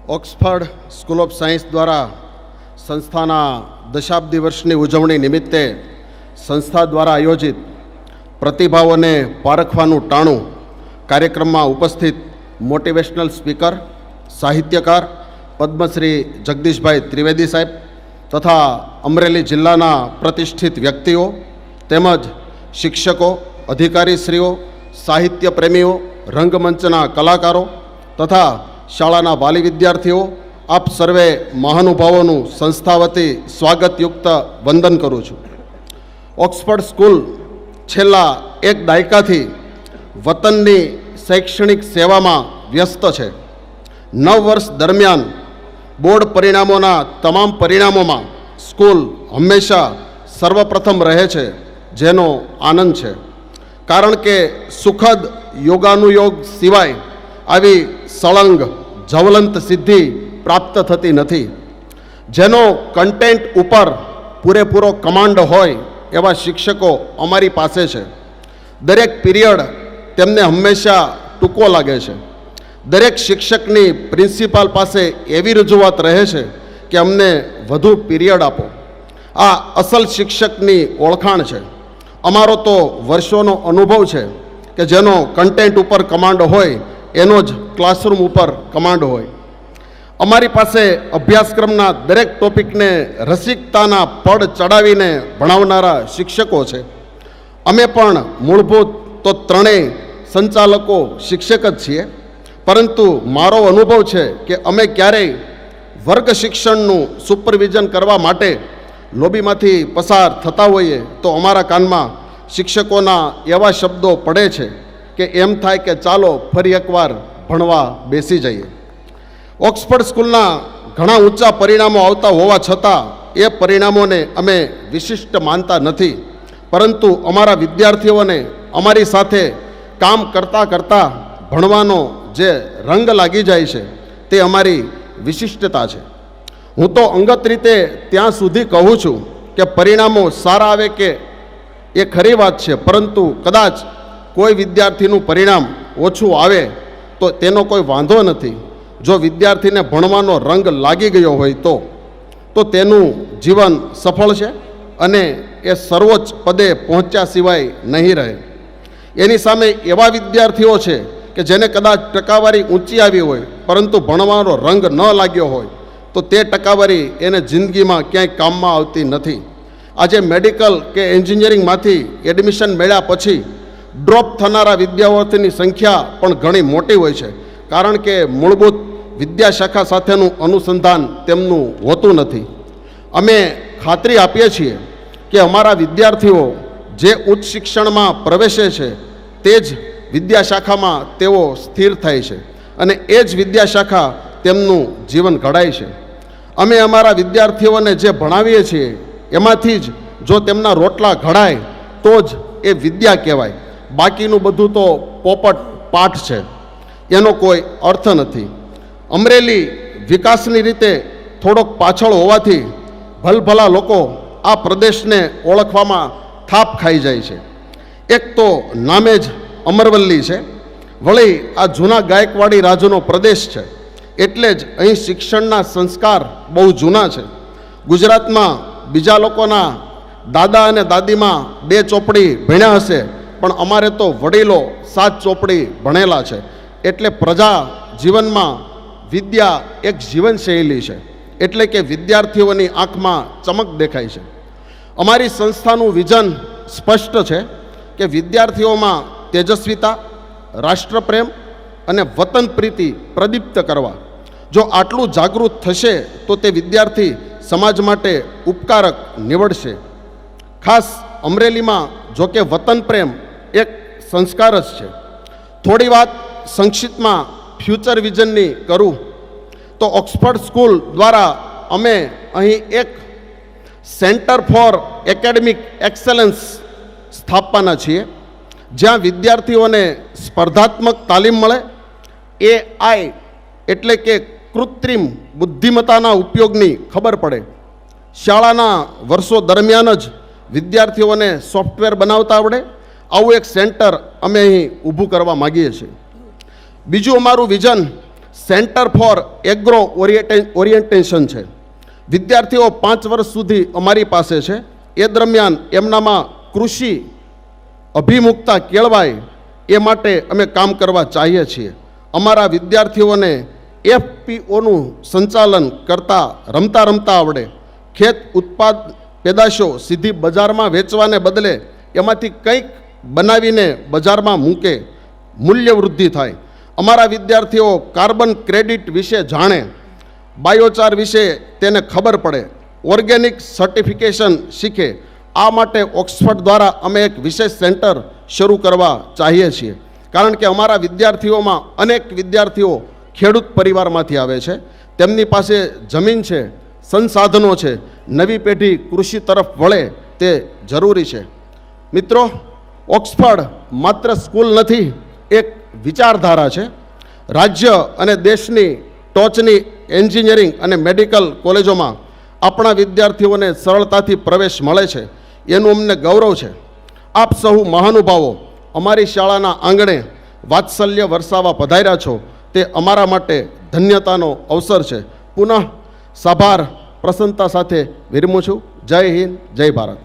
Oxford school of science દ્વારા સંસ્થાના દશાબ્દી વર્ષની ઉજવણી નિમિત્તે સંસ્થા દ્વારા આયોજિત પ્રતિભાઓને પારખવાનું ટાણું કાર્યક્રમમાં ઉપસ્થિત મોટિવેશનલ સ્પીકર, સાહિત્યકાર પદ્મશ્રી જગદીશભાઈ ત્રિવેદી સાહેબ તથા અમરેલી જિલ્લાના પ્રતિષ્ઠિત વ્યક્તિઓ તેમજ શિક્ષકો, અધિકારીશ્રીઓ, સાહિત્ય પ્રેમીઓ, રંગમંચના કલાકારો તથા શાળાના વાલી વિદ્યાર્થીઓ, આપ સર્વે મહાનુભાવોનું સંસ્થા વતી સ્વાગતયુક્ત વંદન કરું છું. ઓક્સફર્ડ સ્કૂલ છેલ્લા એક દાયકાથી વતનની શૈક્ષણિક સેવામાં વ્યસ્ત છે. 9 વર્ષ દરમિયાન બોર્ડ પરિણામોના તમામ પરિણામોમાં સ્કૂલ હંમેશા સર્વપ્રથમ રહે છે, જેનો આનંદ છે. કારણ કે સુખદ યોગાનુયોગ સિવાય આવી સળંગ જ્વલંત સિદ્ધિ પ્રાપ્ત થતી નથી. જેનો કન્ટેન્ટ ઉપર પૂરેપૂરો કમાન્ડ હોય એવા શિક્ષકો અમારી પાસે છે. દરેક પીરિયડ તેમને હંમેશા ટૂંકો લાગે છે. દરેક શિક્ષકની પ્રિન્સિપાલ પાસે એવી રજૂઆત રહે છે કે અમને વધુ પીરિયડ આપો. આ અસલ શિક્ષકની ઓળખાણ છે. અમારો તો વર્ષોનો અનુભવ છે કે જેનો કન્ટેન્ટ ઉપર કમાન્ડ હોય એનો જ ક્લાસરૂમ ઉપર કમાન્ડ હોય. અમારી પાસે અભ્યાસક્રમના દરેક ટોપિકને રસિકતાના પડ ચડાવીને ભણાવનારા શિક્ષકો છે. અમે પણ મૂળભૂત તો ત્રણેય સંચાલકો શિક્ષક જ છીએ, પરંતુ મારો અનુભવ છે કે અમે ક્યારેય વર્ગ શિક્ષણનું સુપરવિઝન કરવા માટે લોબીમાંથી પસાર થતા હોઈએ તો અમારા કાનમાં શિક્ષકોના એવા શબ્દો પડે છે કે એમ થાય કે ચાલો ફરી એકવાર ભણવા બેસી જઈએ. ઓક્સફર્ડ સ્કૂલના ઘણા ઊંચા પરિણામો આવતા હોવા છતાં એ પરિણામોને અમે વિશિષ્ટ માનતા નથી, પરંતુ અમારા વિદ્યાર્થીઓને અમારી સાથે કામ કરતાં કરતાં ભણવાનો જે રંગ લાગી જાય છે તે અમારી વિશિષ્ટતા છે. હું તો અંગત રીતે ત્યાં સુધી કહું છું કે પરિણામો સારા આવે કે એ ખરી વાત છે, પરંતુ કદાચ કોઈ વિદ્યાર્થીનું પરિણામ ઓછું આવે તો તેનો કોઈ વાંધો નથી. જો વિદ્યાર્થીને ભણવાનો રંગ લાગી ગયો હોય તો તેનું જીવન સફળ છે અને એ સર્વોચ્ચ પદે પહોંચ્યા સિવાય નહીં રહે. એની સામે એવા વિદ્યાર્થીઓ છે કે જેને કદાચ ટકાવારી ઊંચી આવી હોય પરંતુ ભણવાનો રંગ ન લાગ્યો હોય તો તે ટકાવારી એને જિંદગીમાં ક્યાંય કામમાં આવતી નથી. આજે મેડિકલ કે એન્જિનિયરિંગમાંથી એડમિશન મળ્યા પછી ડ્રોપ થનારા વિદ્યાર્થીની સંખ્યા પણ ઘણી મોટી હોય છે, કારણ કે મૂળભૂત વિદ્યાશાખા સાથેનું અનુસંધાન તેમનું હોતું નથી. અમે ખાતરી આપીએ છીએ કે અમારા વિદ્યાર્થીઓ જે ઉચ્ચ શિક્ષણમાં પ્રવેશે છે તે જ વિદ્યાશાખામાં તેઓ સ્થિર થાય છે અને એ જ વિદ્યાશાખા તેમનું જીવન ઘડાય છે. અમે અમારા વિદ્યાર્થીઓને જે ભણાવીએ છીએ એમાંથી જ જો તેમના રોટલા ઘડાય તો જ એ વિદ્યા કહેવાય. બાકીનું બધું તો પોપટ પાઠ છે, એનો કોઈ અર્થ નથી. અમરેલી વિકાસની રીતે થોડોક પાછળ હોવાથી ભલભલા લોકો આ પ્રદેશને ઓળખવામાં થાપ ખાઈ જાય છે. એક તો નામે જ અમરવલ્લી છે, વળી આ જૂના ગાયકવાડી રાજનો પ્રદેશ છે, એટલે જ અહીં શિક્ષણના સંસ્કાર બહુ જૂના છે. ગુજરાતમાં બીજા લોકોના દાદા અને દાદીમાં 2 ચોપડી ભણ્યા હશે, પણ અમારે તો વડીલો 7 ચોપડી ભણેલા છે. એટલે પ્રજા જીવનમાં વિદ્યા એક જીવનશૈલી છે, એટલે કે વિદ્યાર્થીઓની આંખમાં ચમક દેખાય છે. અમારી સંસ્થાનું વિઝન સ્પષ્ટ છે કે વિદ્યાર્થીઓમાં તેજસ્વીતા, રાષ્ટ્રપ્રેમ અને વતન પ્રીતિ પ્રદીપ્ત કરવા. જો આટલું જાગૃત થશે તો તે વિદ્યાર્થી સમાજ માટે ઉપકારક નીવડશે. ખાસ અમરેલીમાં જો કે વતન પ્રેમ એક સંસ્કાર જ છે. થોડી વાત સંક્ષિપ્તમાં ફ્યુચર વિઝનની કરું તો ઓક્સફર્ડ સ્કૂલ દ્વારા અમે અહીં એક સેન્ટર ફોર એકેડેમિક એક્સેલન્સ સ્થાપવાના છીએ, જ્યાં વિદ્યાર્થીઓને સ્પર્ધાત્મક તાલીમ મળે, AI એટલે કે કૃત્રિમ બુદ્ધિમત્તાના ઉપયોગની ખબર પડે. શાળાના વર્ષો દરમિયાન જ વિદ્યાર્થીઓને સોફ્ટવેર બનાવતા આવડે, આવું એક સેન્ટર અમે અહીં ઊભું કરવા માગીએ છીએ. બીજું અમારું vision centre for agro orientation છે. વિદ્યાર્થીઓ 5 વર્ષ સુધી અમારી પાસે છે. એ દરમિયાન એમનામાં કૃષિ અભિમુખતા કેળવાય એ માટે અમે કામ કરવા ચાહીએ છીએ. અમારા વિદ્યાર્થીઓને એફપીઓનું સંચાલન કરતાં રમતા રમતા આવડે. ખેત ઉત્પાદ પેદાશો સીધી બજારમાં વેચવાને બદલે એમાંથી કંઈક બનાવીને બજારમાં મૂકે, મૂલ્ય વૃદ્ધિ થાય. અમારા વિદ્યાર્થીઓ કાર્બન ક્રેડિટ વિશે જાણે, બાયોચાર વિશે તેને ખબર પડે, ઓર્ગેનિક સર્ટિફિકેશન શીખે. આ માટે ઓક્સફર્ડ દ્વારા અમે એક વિશેષ સેન્ટર શરૂ કરવા ચાહીએ છીએ. કારણ કે અમારા વિદ્યાર્થીઓમાં અનેક વિદ્યાર્થીઓ ખેડૂત પરિવારમાંથી આવે છે. તેમની પાસે જમીન છે, સંસાધનો છે. નવી પેઢી કૃષિ તરફ વળે તે જરૂરી છે. મિત્રો, ઓક્સફર્ડ માત્ર સ્કૂલ નથી, એક વિચારધારા છે. રાજ્ય અને દેશની ટોચની એન્જિનિયરિંગ અને મેડિકલ કોલેજોમાં આપણા વિદ્યાર્થીઓને સરળતાથી પ્રવેશ મળે છે, એનું અમને ગૌરવ છે. આપ સહુ મહાનુભાવો અમારી શાળાના આંગણે વાત્સલ્ય વરસાવવા પધાર્યા છો, તે અમારા માટે ધન્યતાનો અવસર છે. પુનઃ સાભાર પ્રસન્નતા સાથે વિરમું છું. જય હિન્દ, જય ભારત.